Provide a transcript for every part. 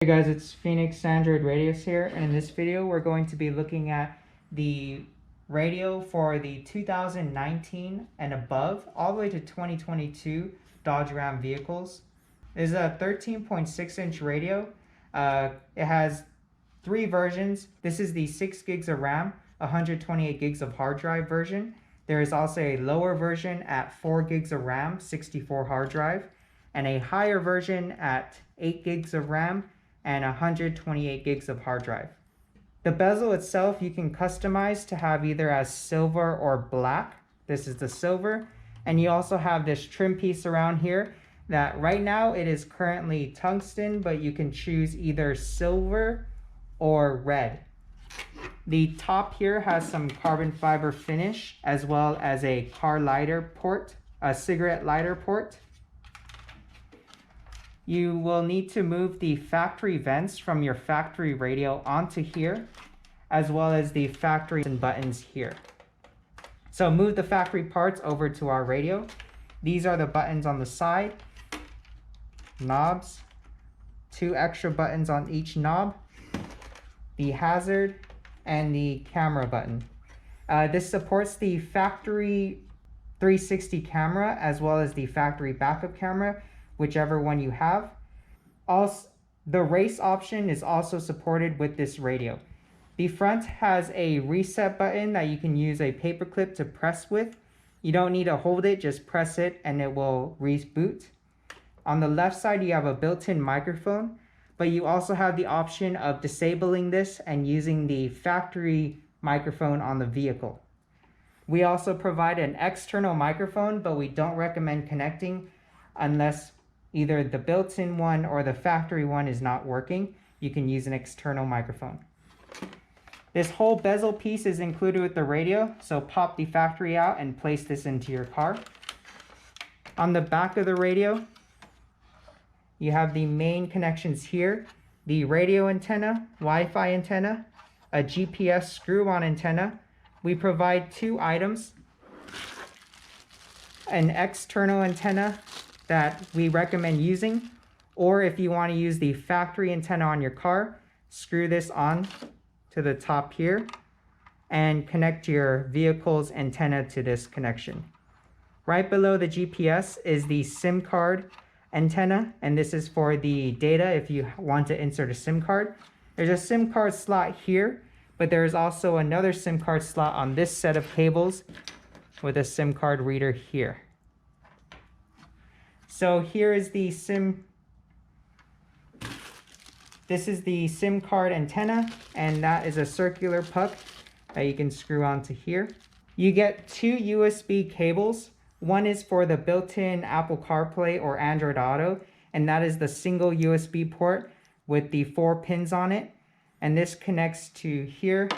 guys, it's Phoenix Android Radios here, and in this video we're going to be looking at the radio for the 2019 and above all the way to 2022 Dodge Ram vehicles. It's a 13.6-inch radio. It has three versions. This is the 6 gigs of RAM, 128 gigs of hard drive version. There is also a lower version at 4 gigs of RAM, 64 hard drive, and a higher version at 8 gigs of RAM and 128 gigs of hard drive. The bezel itself you can customize to have either as silver or black. This is the silver, and you also have this trim piece around here that right now it is currently tungsten, but you can choose either silver or red. The top here has some carbon fiber finish as well as a car lighter port, a cigarette lighter port. You will need to move the factory vents from your factory radio onto here, as well as the factory buttons here. So move the factory parts over to our radio. These are the buttons on the side, knobs, 2 extra buttons on each knob, the hazard, and the camera button. This supports the factory 360 camera as well as the factory backup camera, whichever one you have. Also, the race option is also supported with this radio. The front has a reset button that you can use a paperclip to press with. You don't need to hold it, just press it and it will reboot. On the left side, you have a built-in microphone, but you also have the option of disabling this and using the factory microphone on the vehicle. We also provide an external microphone, but we don't recommend connecting unless either the built-in one or the factory one is not working. You can use an external microphone. This whole bezel piece is included with the radio, so pop the factory out and place this into your car. On the back of the radio, you have the main connections here, the radio antenna, Wi-Fi antenna, a GPS screw-on antenna. We provide 2 items, an external antenna that we recommend using, or if you want to use the factory antenna on your car, screw this on to the top here and connect your vehicle's antenna to this connection. Right below the GPS is the SIM card antenna, and this is for the data if you want to insert a SIM card. There's a SIM card slot here, but there is also another SIM card slot on this set of cables with a SIM card reader here. So here is the this is the SIM card antenna, and that is a circular puck that you can screw onto here. You get 2 USB cables. One is for the built-in Apple CarPlay or Android Auto, and that is the single USB port with the 4 pins on it. And this connects to here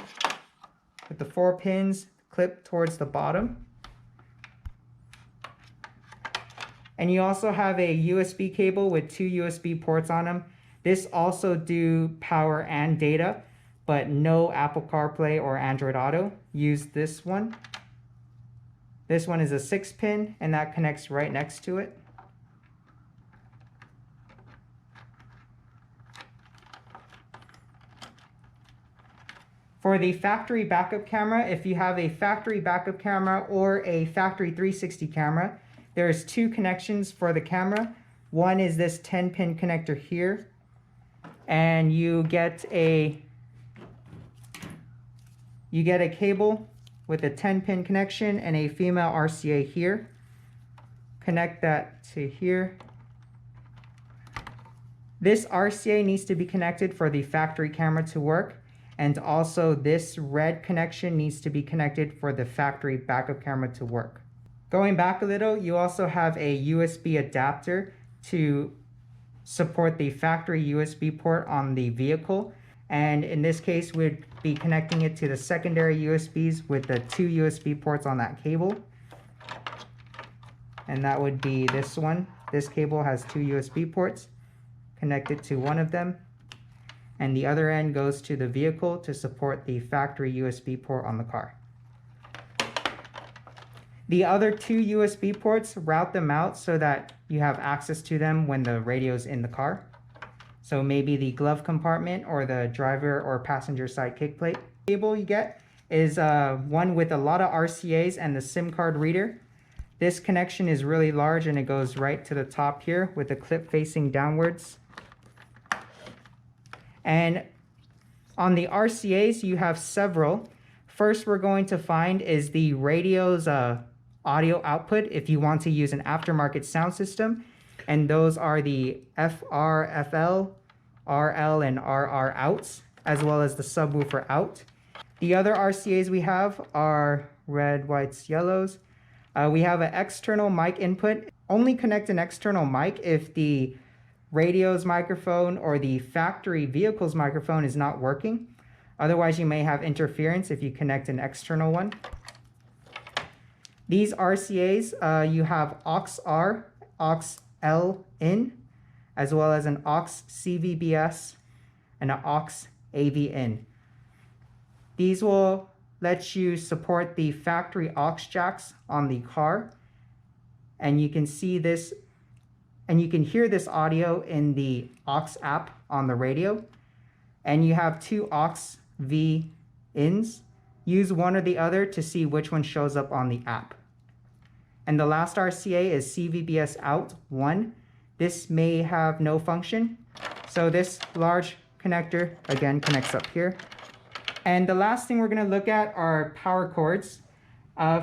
with the 4 pins clipped towards the bottom. And you also have a USB cable with 2 USB ports on them. This also do power and data, but no Apple CarPlay or Android Auto. Use this one. This one is a 6-pin, and that connects right next to it. For the factory backup camera, if you have a factory backup camera or a factory 360 camera, there's 2 connections for the camera. One is this 10-pin connector here, and you get a cable with a 10-pin connection and a female RCA here. Connect that to here. This RCA needs to be connected for the factory camera to work, and also this red connection needs to be connected for the factory backup camera to work. Going back a little, you also have a USB adapter to support the factory USB port on the vehicle. And in this case, we'd be connecting it to the secondary USBs with the 2 USB ports on that cable. And that would be this one. This cable has 2 USB ports. Connect it to one of them. And the other end goes to the vehicle to support the factory USB port on the car. The other 2 USB ports, route them out so that you have access to them when the radio's in the car. So maybe the glove compartment or the driver or passenger side kick plate. Cable you get is one with a lot of RCAs and the SIM card reader. This connection is really large and it goes right to the top here with the clip facing downwards. And on the RCAs, you have several. First we're going to find is the radio's audio output if you want to use an aftermarket sound system. And those are the FR, FL, RL, and RR outs, as well as the subwoofer out. The other RCAs we have are red, whites, yellows. We have an external mic input. Only connect an external mic if the radio's microphone or the factory vehicle's microphone is not working. Otherwise, you may have interference if you connect an external one. These RCAs, you have AUX-R, AUX-L in, as well as an AUX CVBS and an AUX AV in. These will let you support the factory aux jacks on the car, and you can see this and you can hear this audio in the aux app on the radio. And you have two aux V ins. Use one or the other to see which one shows up on the app. And the last RCA is CVBS out 1. This may have no function, so this large connector again connects up here. And the last thing we're going to look at are power cords.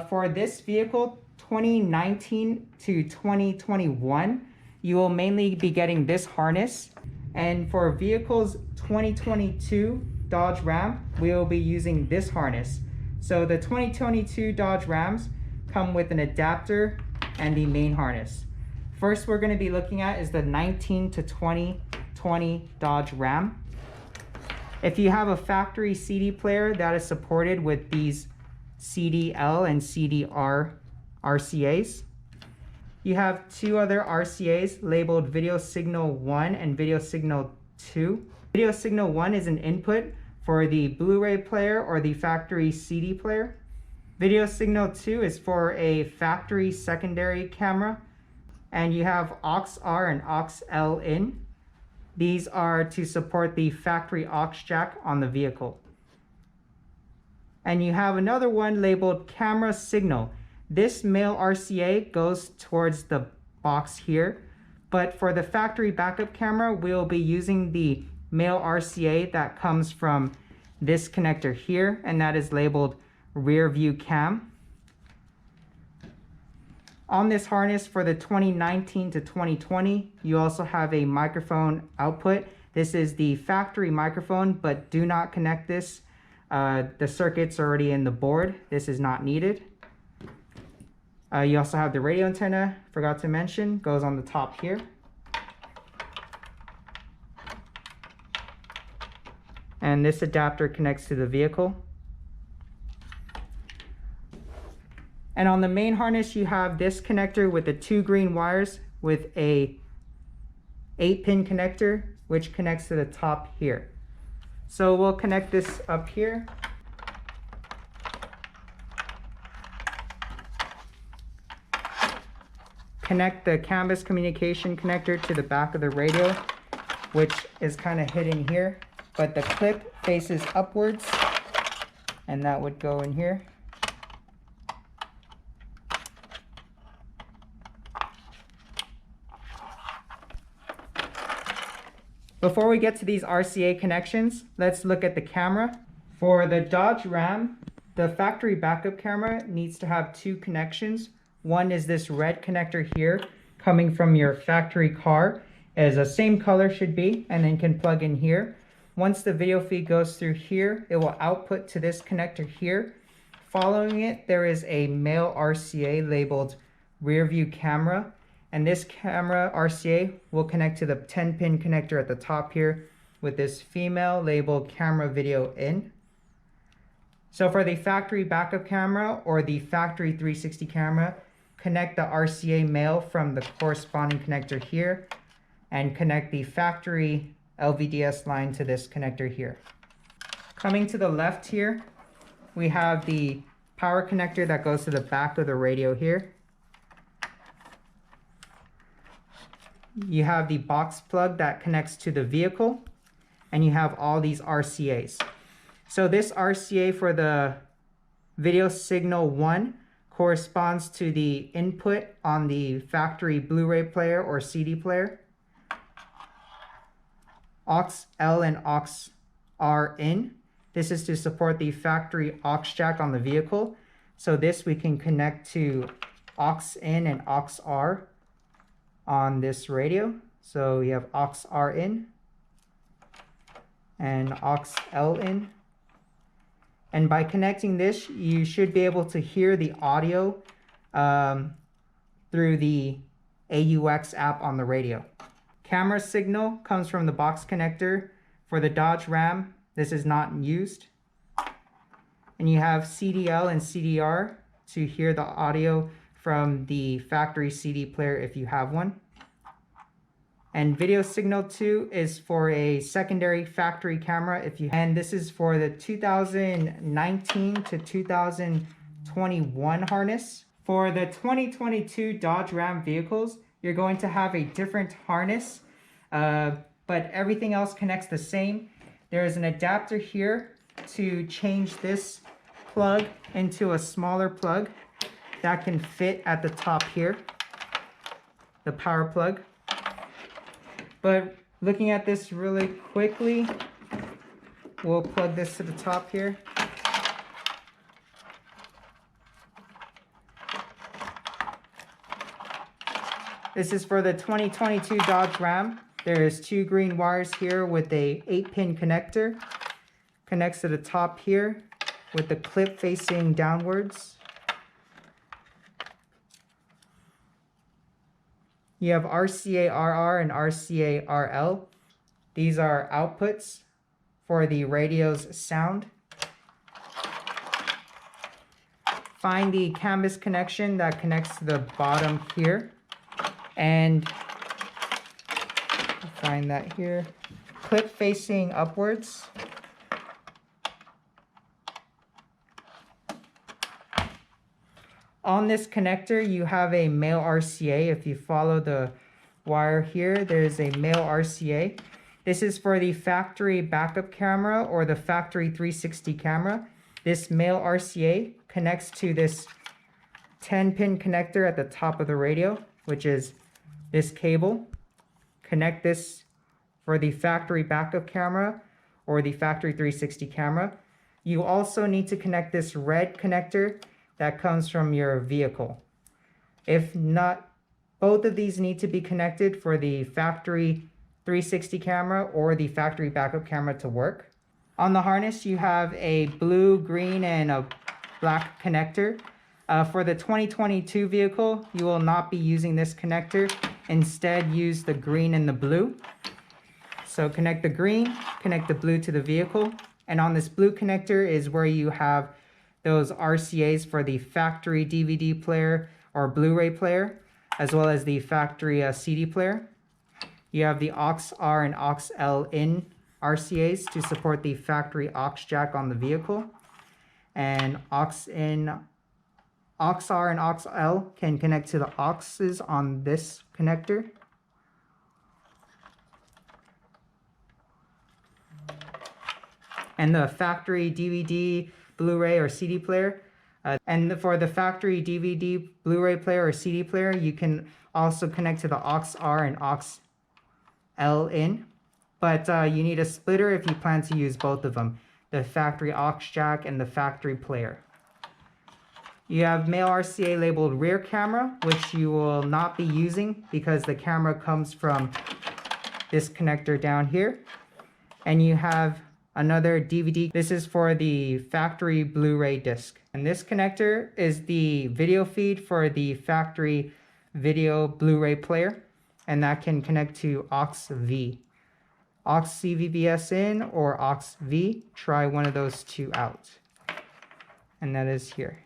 For this vehicle, 2019 to 2021, you will mainly be getting this harness. And for vehicles 2022 Dodge Ram, we will be using this harness. So the 2022 Dodge Rams come with an adapter and the main harness. First we're going to be looking at is the 19 to 2020 Dodge Ram. If you have a factory CD player that is supported with these CDL and CDR RCAs, you have two other RCAs labeled Video Signal 1 and Video Signal 2. Video Signal 1 is an input for the Blu-ray player or the factory CD player. Video Signal 2 is for a factory secondary camera. And you have AUX-R and AUX-L in. These are to support the factory aux jack on the vehicle. And you have another one labeled Camera Signal. This male RCA goes towards the box here, but for the factory backup camera, we'll be using the male RCA that comes from this connector here, and that is labeled Rear View Cam. On this harness for the 2019 to 2020, you also have a microphone output. This is the factory microphone, but do not connect this. The circuit's already in the board. This is not needed. You also have the radio antenna, forgot to mention, goes on the top here. And this adapter connects to the vehicle. And on the main harness, you have this connector with the two green wires with a 8-pin connector, which connects to the top here. So we'll connect this up here. Connect the canvas communication connector to the back of the radio, which is kind of hidden here, but the clip faces upwards, and that would go in here. Before we get to these RCA connections, let's look at the camera. For the Dodge Ram, the factory backup camera needs to have two connections. One is this red connector here, coming from your factory car, as the same color should be, and then can plug in here. Once the video feed goes through here, it will output to this connector here. Following it, there is a male RCA labeled Rear View Camera. And this camera RCA will connect to the 10-pin connector at the top here with this female labeled Camera Video In. So for the factory backup camera or the factory 360 camera, connect the RCA male from the corresponding connector here and connect the factory LVDS line to this connector here. Coming to the left here, we have the power connector that goes to the back of the radio here. you have the box plug that connects to the vehicle, and you have all these RCAs. So this RCA for the video signal 1 corresponds to the input on the factory Blu-ray player or CD player. AUX L and AUX R in. This is to support the factory aux jack on the vehicle. So this we can connect to AUX in and AUX R on this radio. So we have AUX R in and AUX L in. And by connecting this, you should be able to hear the audio through the AUX app on the radio. Camera signal comes from the box connector. For the Dodge Ram, this is not used. And you have CDL and CDR to hear the audio from the factory CD player if you have one. And video signal 2 is for a secondary factory camera and this is for the 2019 to 2021 harness. For the 2022 Dodge Ram vehicles, you're going to have a different harness, but everything else connects the same. There is an adapter here to change this plug into a smaller plug that can fit at the top here, the power plug. But looking at this really quickly, we'll plug this to the top here. This is for the 2022 Dodge Ram. There's 2 green wires here with a 8-pin connector. Connects to the top here with the clip facing downwards. You have RCA-RR and RCA-RL. These are outputs for the radio's sound. Find the canvas connection that connects to the bottom here. And find that here. Clip facing upwards. On this connector, you have a male RCA. If you follow the wire here, there's a male RCA. This is for the factory backup camera or the factory 360 camera. This male RCA connects to this 10-pin connector at the top of the radio, which is this cable. Connect this for the factory backup camera or the factory 360 camera. You also need to connect this red connector that comes from your vehicle. If not, both of these need to be connected for the factory 360 camera or the factory backup camera to work. On the harness, you have a blue, green, and a black connector. For the 2022 vehicle, you will not be using this connector. Instead, use the green and the blue. So connect the green, connect the blue to the vehicle. And on this blue connector is where you have those RCAs for the factory DVD player or Blu-ray player, as well as the factory CD player. You have the AUX R and AUX L in RCAs to support the factory aux jack on the vehicle. And AUX R and AUX L can connect to the AUXs on this connector. And the factory DVD, Blu-ray, or CD player. And for the factory DVD, Blu-ray player, or CD player, you can also connect to the AUX R and AUX L in. But you need a splitter if you plan to use both of them, the factory aux jack and the factory player. You have male RCA labeled rear camera, which you will not be using because the camera comes from this connector down here. And you have another DVD. This is for the factory Blu-ray disc. And this connector is the video feed for the factory video Blu-ray player. And that can connect to AUX V. AUX CVBS in or AUX V. Try one of those two out. And that is here.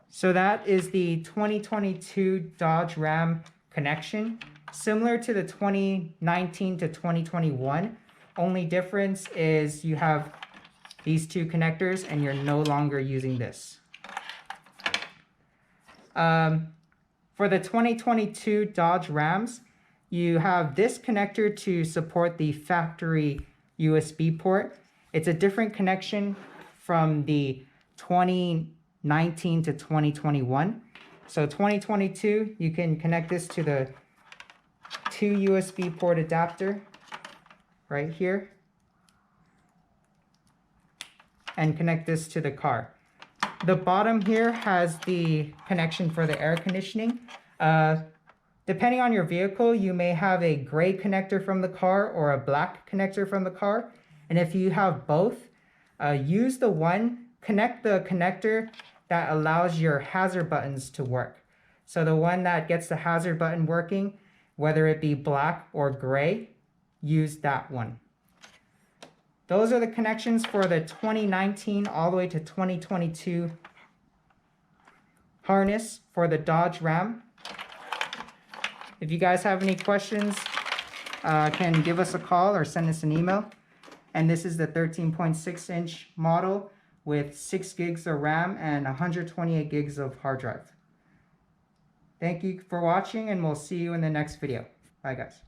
So that is the 2022 Dodge Ram connection. Similar to the 2019 to 2021, only difference is you have these two connectors and you're no longer using this. For the 2022 Dodge Rams, you have this connector to support the factory USB port. It's a different connection from the 2019 to 2021. So 2022, you can connect this to the 2 USB port adapter right here and connect this to the car. The bottom here has the connection for the air conditioning. Depending on your vehicle, you may have a gray connector from the car or a black connector from the car. And if you have both, use the one, connect the connector that allows your hazard buttons to work. So the one that gets the hazard button working, whether it be black or gray, use that one. Those are the connections for the 2019 all the way to 2022 harness for the Dodge Ram. If you guys have any questions, can give us a call or send us an email. And this is the 13.6-inch model with 6 gigs of RAM and 128 gigs of hard drive. Thank you for watching, and we'll see you in the next video. Bye, guys.